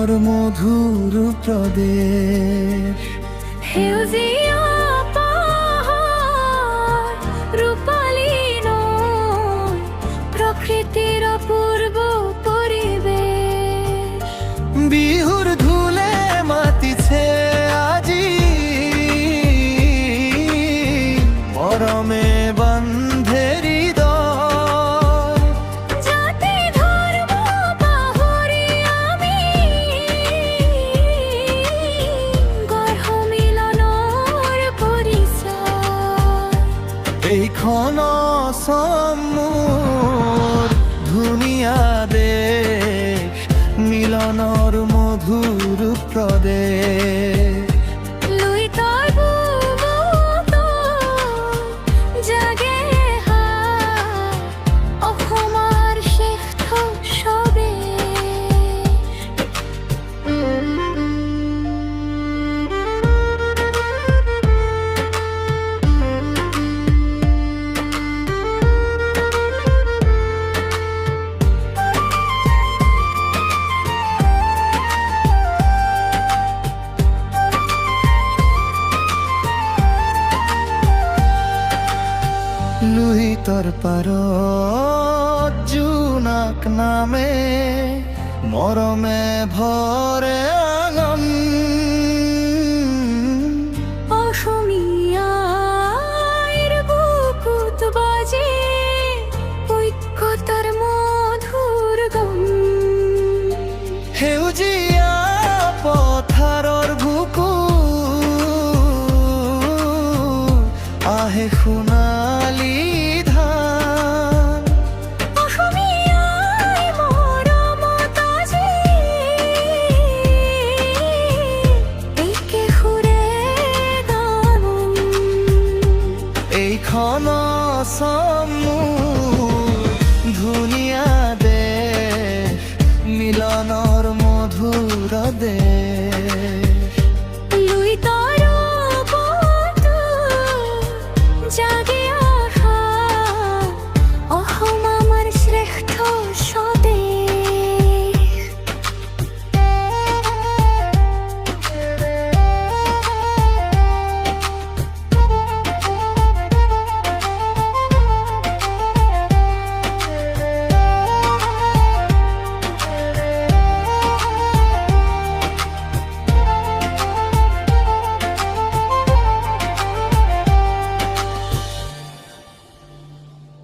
মিলনর মধুর প্রদেশ। হেউজিয়া পাহাড় রূপালী নয়, প্রকৃতির অপূর্ব পরিবেশ। বিহুর ধুলে মাতিছে আজি, মরমে বন্ধে হৃদয়। জাতি ধর্ম পাহরি আমি, গর্হ মিলনৰ পৰিচয়। এইখন মোৰ ধুনীয়া দেশ, মিলনৰ মধুর প্রদেশ। লুই তই বুকুত জাগে হাত, অসমৰ শ্ৰেষ্ঠ লুহিতৰ পাৰত জোনাক নামে, মৰমে ভৰে